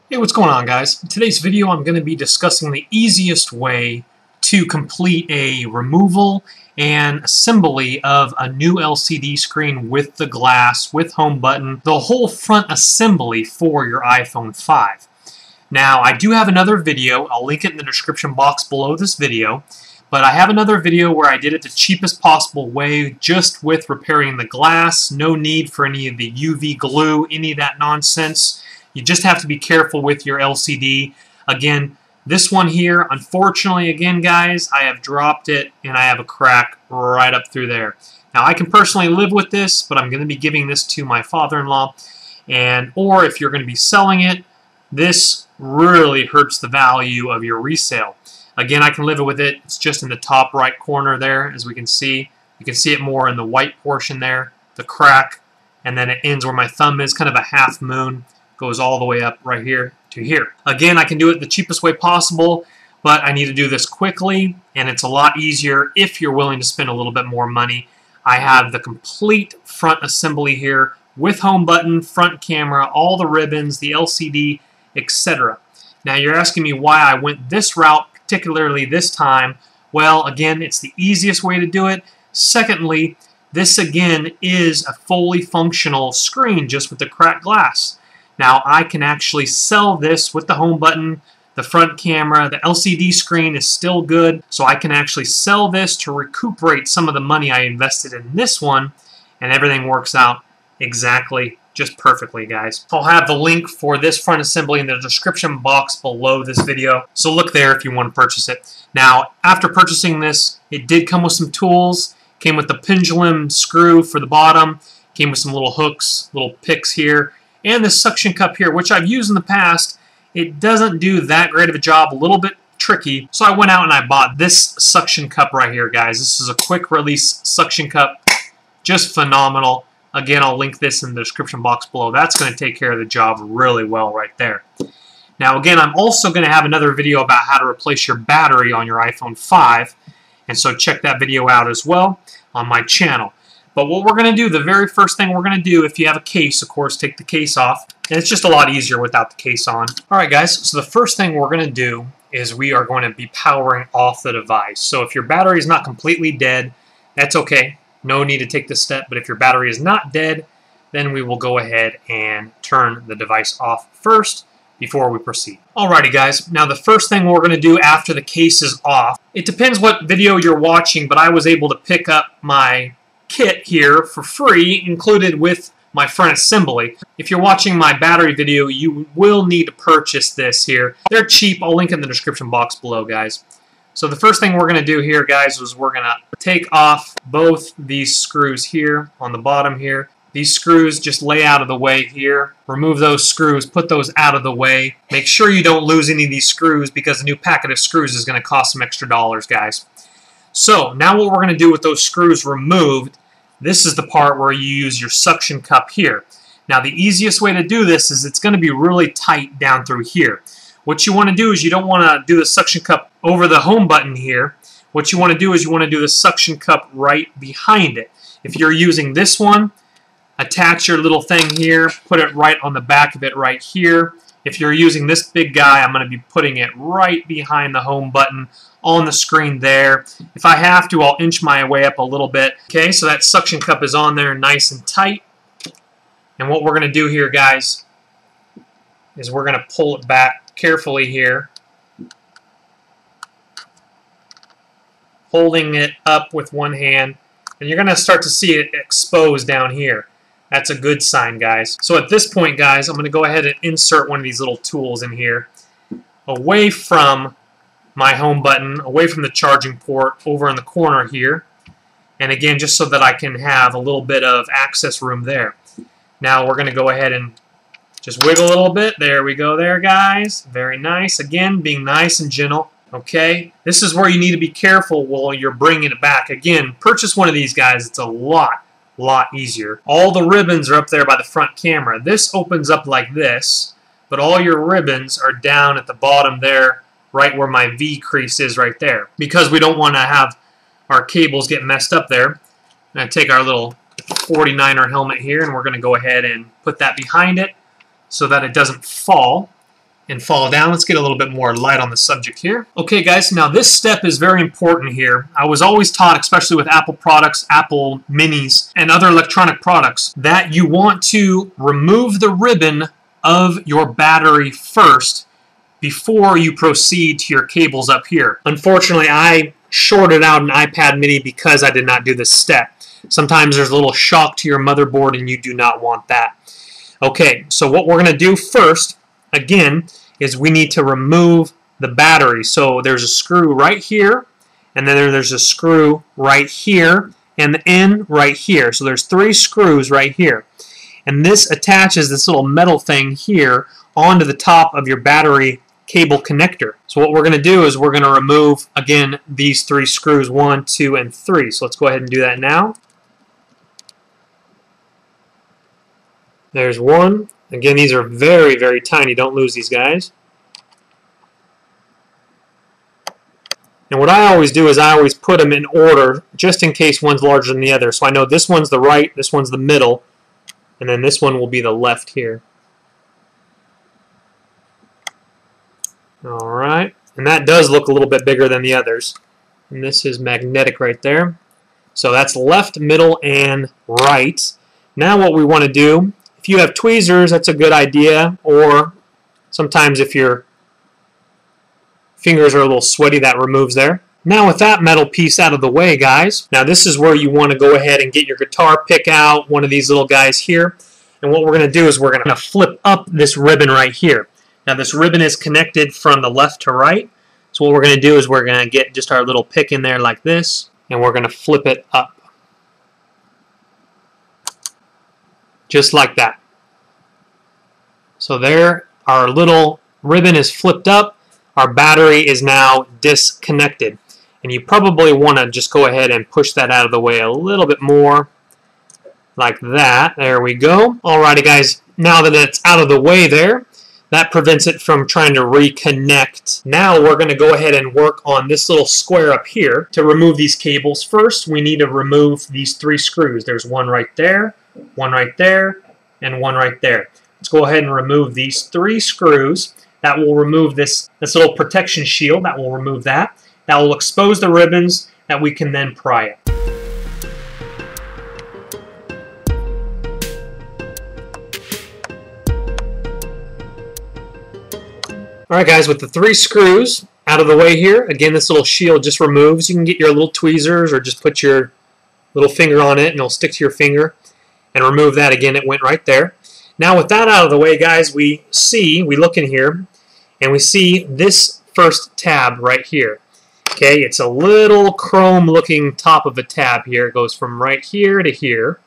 Hey, what's going on, guys? In today's video I'm going to be discussing the easiest way to complete a removal and assembly of a new LCD screen with the glass, with home button, the whole front assembly for your iPhone 5. Now, I do have another video. I'll link it in the description box below this video. But I have another video where I did it the cheapest possible way, just with repairing the glass. No need for any of the UV glue, any of that nonsense. You just have to be careful with your LCD. Again, this one here, unfortunately, again, guys, I have dropped it and I have a crack right up through there. Now, I can personally live with this, but I'm going to be giving this to my father-in-law. Or if you're going to be selling it, this really hurts the value of your resale. Again, I can live with it. It's just in the top right corner there, as we can see. You can see it more in the white portion there, the crack, and then it ends where my thumb is, kind of a half moon. Goes all the way up right here to here. Again, I can do it the cheapest way possible, but I need to do this quickly, and it's a lot easier if you're willing to spend a little bit more money. I have the complete front assembly here with home button, front camera, all the ribbons, the LCD, etc. Now, you're asking me why I went this route, particularly this time. Well, again, it's the easiest way to do it. Secondly, this again is a fully functional screen just with the cracked glass. Now, I can actually sell this with the home button, the front camera. The LCD screen is still good, so I can actually sell this to recuperate some of the money I invested in this one, and everything works out exactly, just perfectly, guys. I'll have the link for this front assembly in the description box below this video, so look there if you want to purchase it. Now, after purchasing this, it did come with some tools. Came with the pendulum screw for the bottom, came with some little hooks, little picks here, and this suction cup here, which I've used in the past. It doesn't do that great of a job, a little bit tricky. So I went out and I bought this suction cup right here, guys. This is a quick release suction cup. Just phenomenal. Again, I'll link this in the description box below. That's going to take care of the job really well right there. Now again, I'm also going to have another video about how to replace your battery on your iPhone 5. And so check that video out as well on my channel. But what we're going to do, the very first thing we're going to do, if you have a case, of course, take the case off. And it's just a lot easier without the case on. Alright guys, so the first thing we're going to do is we are going to be powering off the device. So if your battery is not completely dead, that's okay. No need to take this step. But if your battery is not dead, then we will go ahead and turn the device off first before we proceed. Alrighty guys, now the first thing we're going to do after the case is off, it depends what video you're watching, but I was able to pick up my kit here for free, included with my front assembly. If you're watching my battery video, you will need to purchase this here. They're cheap. I'll link in the description box below, guys. So the first thing we're going to do here, guys, is we're going to take off both these screws here on the bottom here. These screws just lay out of the way here. Remove those screws, put those out of the way. Make sure you don't lose any of these screws because a new packet of screws is going to cost some extra dollars, guys. So now what we're going to do with those screws removed, this is the part where you use your suction cup here. Now the easiest way to do this is it's going to be really tight down through here. What you want to do is you don't want to do the suction cup over the home button here. What you want to do is you want to do the suction cup right behind it. If you're using this one, attach your little thing here, put it right on the back of it right here. If you're using this big guy, I'm going to be putting it right behind the home button on the screen there. If I have to, I'll inch my way up a little bit. Okay, so that suction cup is on there nice and tight. And what we're going to do here, guys, is we're going to pull it back carefully here, holding it up with one hand. And you're going to start to see it expose down here. That's a good sign, guys. So at this point, guys, I'm going to go ahead and insert one of these little tools in here away from my home button, away from the charging port, over in the corner here. And again, just so that I can have a little bit of access room there. Now we're going to go ahead and just wiggle a little bit. There we go there, guys. Very nice. Again, being nice and gentle. Okay, this is where you need to be careful while you're bringing it back. Again, purchase one of these, guys. It's a lot easier. All the ribbons are up there by the front camera. This opens up like this, but all your ribbons are down at the bottom there, right where my V crease is right there. Because we don't want to have our cables get messed up there, I'm going to take our little 49er helmet here and we're going to go ahead and put that behind it so that it doesn't fall. and fall down. Let's get a little bit more light on the subject here. Okay guys, now this step is very important here. I was always taught, especially with Apple products, Apple Minis, and other electronic products, that you want to remove the ribbon of your battery first before you proceed to your cables up here. Unfortunately, I shorted out an iPad mini because I did not do this step. Sometimes there's a little shock to your motherboard and you do not want that. Okay, so what we're going to do first, again, is we need to remove the battery. So there's a screw right here, and then there's a screw right here, and the end right here. So there's 3 screws right here. And this attaches this little metal thing here onto the top of your battery cable connector. So what we're going to do is we're going to remove, again, these 3 screws, 1, 2, and 3. So let's go ahead and do that now. There's one. Again, these are very, very tiny. Don't lose these guys. And what I always do is I always put them in order just in case one's larger than the other. So I know this one's the right, this one's the middle, and then this one will be the left here. Alright, and that does look a little bit bigger than the others. And this is magnetic right there. So that's left, middle, and right. Now what we want to do, if you have tweezers, that's a good idea, or sometimes if your fingers are a little sweaty, that removes there. Now with that metal piece out of the way, guys, now this is where you want to go ahead and get your guitar pick out, one of these little guys here. And what we're going to do is we're going to flip up this ribbon right here. Now this ribbon is connected from the left to right. So what we're going to do is we're going to get just our little pick in there like this, and we're going to flip it up. Just like that. So there, our little ribbon is flipped up. Our battery is now disconnected. And you probably want to just go ahead and push that out of the way a little bit more. Like that. There we go. Alrighty guys, now that it's out of the way there, that prevents it from trying to reconnect. Now we're going to go ahead and work on this little square up here to remove these cables. First, we need to remove these 3 screws. There's one right there, one right there, and one right there. Let's go ahead and remove these 3 screws. That will remove this little protection shield. That will remove that. That will expose the ribbons that we can then pry up. Alright guys, with the 3 screws out of the way here, again this little shield just removes. You can get your little tweezers or just put your little finger on it and it'll stick to your finger and remove that. Again, it went right there. Now with that out of the way guys, we look in here and we see this first tab right here. Okay, it's a little chrome looking top of a tab here. It goes from right here to here.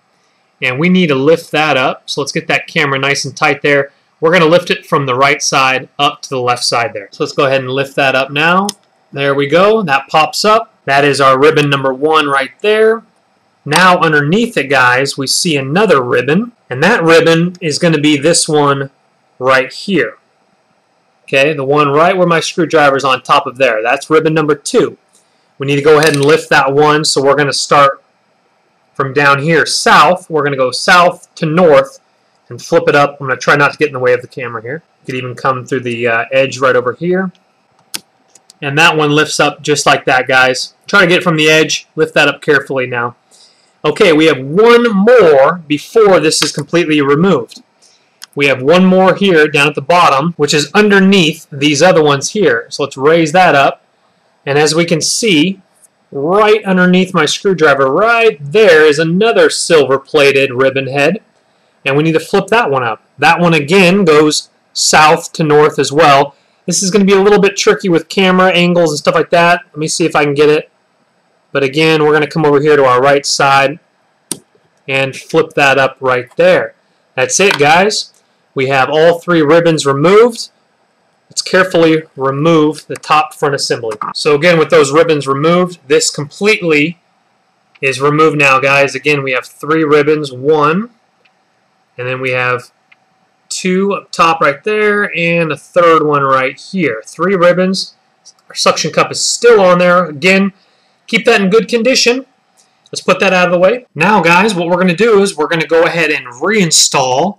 And we need to lift that up. So let's get that camera nice and tight there. We're going to lift it from the right side up to the left side there. So let's go ahead and lift that up now. There we go. That pops up. That is our ribbon number 1 right there. Now underneath it, guys, we see another ribbon. And that ribbon is going to be this one right here. Okay, the one right where my screwdriver is on top of there. That's ribbon number 2. We need to go ahead and lift that one. So we're going to start from down here south. We're going to go south to north and flip it up. I'm going to try not to get in the way of the camera here. You could even come through the edge right over here. And that one lifts up just like that, guys. Try to get it from the edge. Lift that up carefully now. Okay, we have one more before this is completely removed. We have one more here down at the bottom, which is underneath these other ones here. So let's raise that up. And as we can see, right underneath my screwdriver, right there is another silver-plated ribbon head. And we need to flip that one up. That one again goes south to north as well. This is going to be a little bit tricky with camera angles and stuff like that. Let me see if I can get it. But again, we're going to come over here to our right side and flip that up right there. That's it, guys. We have all 3 ribbons removed. Let's carefully remove the top front assembly. So again, with those ribbons removed, this completely is removed now, guys. Again, we have 3 ribbons. 1. And then we have 2 up top right there, and a 3rd one right here. 3 ribbons. Our suction cup is still on there. Again, keep that in good condition. Let's put that out of the way. Now, guys, what we're going to do is we're going to go ahead and reinstall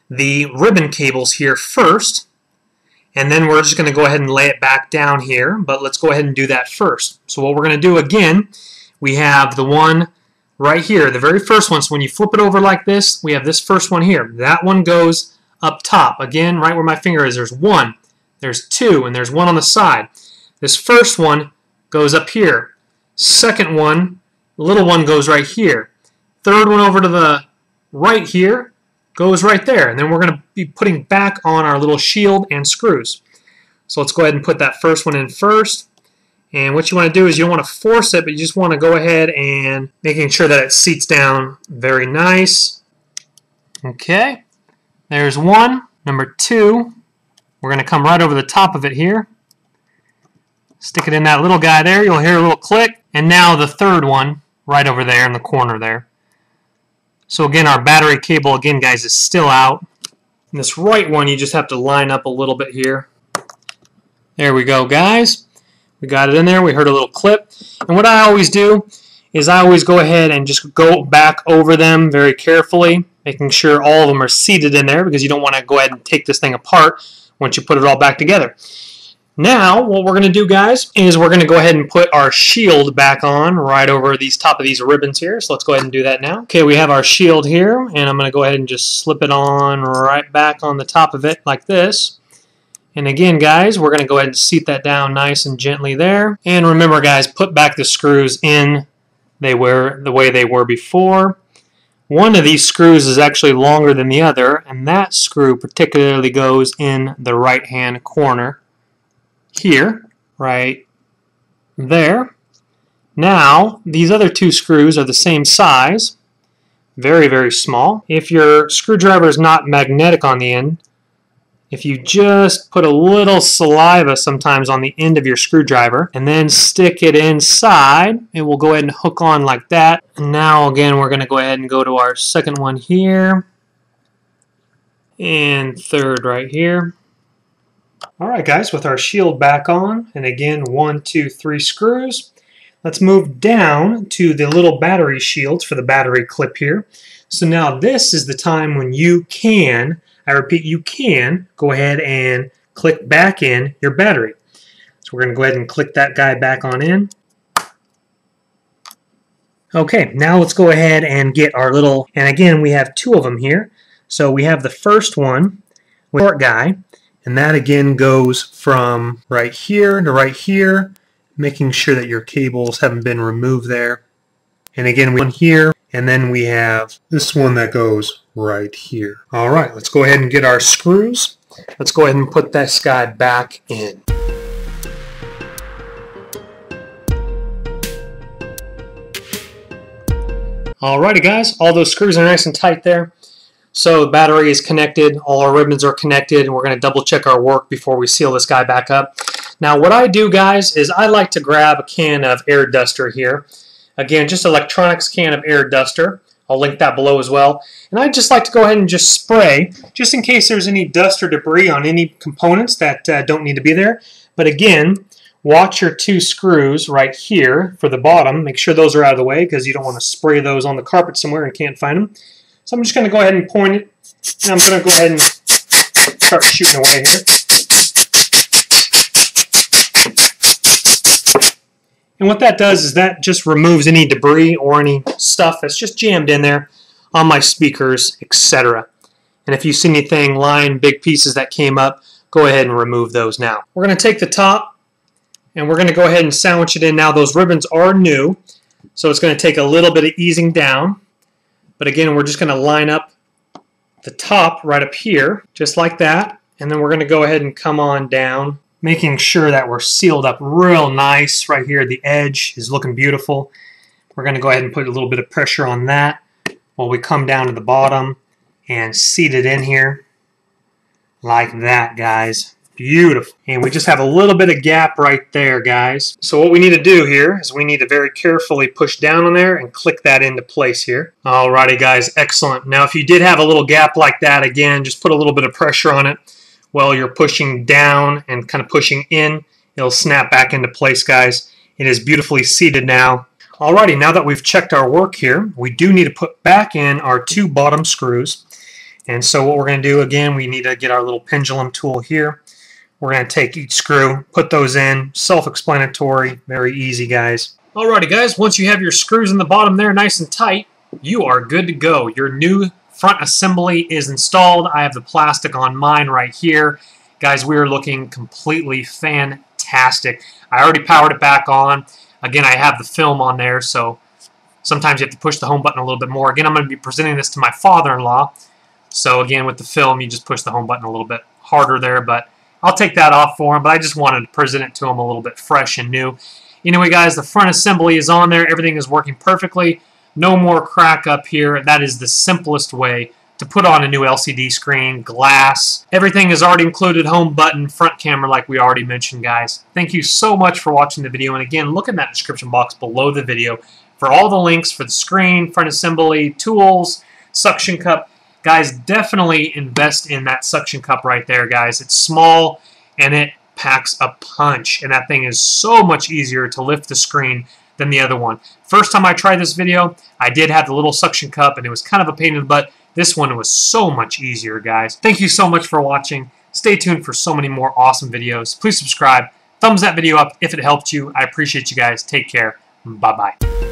the ribbon cables here first. And then we're just going to go ahead and lay it back down here, but let's go ahead and do that first. So what we're going to do again, we have the one right here, the very first one. So when you flip it over like this, we have this first one here. That one goes up top. Again, right where my finger is, there's one, there's two, and there's one on the side. This first one goes up here. Second one, the little one goes right here. Third one over to the right here goes right there. And then we're going to be putting back on our little shield and screws. So let's go ahead and put that first one in first. And what you want to do is you don't want to force it, but you just want to go ahead and making sure that it seats down very nice. Okay, there's one. Number two, we're going to come right over the top of it here. Stick it in that little guy there. You'll hear a little click. And now the third one right over there in the corner there. So again, our battery cable, again, guys, is still out. And this right one, you just have to line up a little bit here. There we go, guys. We got it in there. We heard a little clip. And what I always do is I always go ahead and just go back over them very carefully, making sure all of them are seated in there because you don't want to go ahead and take this thing apart once you put it all back together. Now, what we're going to do, guys, is we're going to go ahead and put our shield back on right over these top of these ribbons here. So let's go ahead and do that now. Okay, we have our shield here, and I'm going to go ahead and just slip it on right back on the top of it like this. And again, guys, we're going to go ahead and seat that down nice and gently there. And remember, guys, put back the screws in the way they were before. One of these screws is actually longer than the other, and that screw particularly goes in the right-hand corner. Here, right there. Now, these other two screws are the same size, very, very small. If your screwdriver is not magnetic on the end, if you just put a little saliva sometimes on the end of your screwdriver and then stick it inside, it will go ahead and hook on like that. And now, again, we're going to go ahead and go to our second one here and third right here. Alright, guys, with our shield back on, and again, 1, 2, 3 screws, let's move down to the little battery shields for the battery clip here. So now this is the time when you can, I repeat, you can go ahead and click back in your battery. So we're going to go ahead and click that guy back on in. Okay, now let's go ahead and get our little, and again, we have two of them here. So we have the first one, with the short guy. And that again goes from right here to right here, making sure that your cables haven't been removed there. And again, we have one here, and then we have this one that goes right here. All right, let's go ahead and get our screws. Let's go ahead and put this guy back in. Alrighty, guys, all those screws are nice and tight there. So the battery is connected, all our ribbons are connected, and we're going to double check our work before we seal this guy back up. Now what I do, guys, is I like to grab a can of air duster here. Again, just electronics can of air duster. I'll link that below as well. And I just like to go ahead and just spray, just in case there's any dust or debris on any components that don't need to be there. But again, watch your two screws right here for the bottom. Make sure those are out of the way because you don't want to spray those on the carpet somewhere and can't find them. So I'm just going to go ahead and point it, and I'm going to go ahead and start shooting away here. And what that does is that just removes any debris or any stuff that's just jammed in there on my speakers, etc. And if you see anything lying, big pieces that came up, go ahead and remove those now. We're going to take the top, and we're going to go ahead and sandwich it in. Now those ribbons are new, so it's going to take a little bit of easing down. But again, we're just going to line up the top right up here, just like that. And then we're going to go ahead and come on down, making sure that we're sealed up real nice right here. The edge is looking beautiful. We're going to go ahead and put a little bit of pressure on that while we come down to the bottom and seat it in here like that, guys. Beautiful. And we just have a little bit of gap right there, guys. So what we need to do here is we need to very carefully push down on there and click that into place here. Alrighty, guys. Excellent. Now, if you did have a little gap like that, again, just put a little bit of pressure on it while you're pushing down and kind of pushing in. It'll snap back into place, guys. It is beautifully seated now. Alrighty, now that we've checked our work here, we do need to put back in our two bottom screws. And so what we're going to do, again, we need to get our little pendulum tool here. We're going to take each screw, put those in. Self-explanatory, very easy, guys. Alrighty, guys, once you have your screws in the bottom there nice and tight, you are good to go. Your new front assembly is installed. I have the plastic on mine right here. Guys, we are looking completely fantastic. I already powered it back on. Again, I have the film on there, so sometimes you have to push the home button a little bit more. Again, I'm going to be presenting this to my father-in-law. So again, with the film, you just push the home button a little bit harder there, but I'll take that off for him, but I just wanted to present it to him a little bit fresh and new. Anyway, guys, the front assembly is on there. Everything is working perfectly. No more crack up here. That is the simplest way to put on a new LCD screen, glass. Everything is already included, home button, front camera like we already mentioned, guys. Thank you so much for watching the video. And again, look in that description box below the video for all the links for the screen, front assembly, tools, suction cup. Guys, definitely invest in that suction cup right there, guys. It's small and it packs a punch, and that thing is so much easier to lift the screen than the other one. First time I tried this video, I did have the little suction cup, and it was kind of a pain in the butt. This one was so much easier, guys. Thank you so much for watching. Stay tuned for so many more awesome videos. Please subscribe. Thumbs that video up if it helped you. I appreciate you guys. Take care. Bye-bye.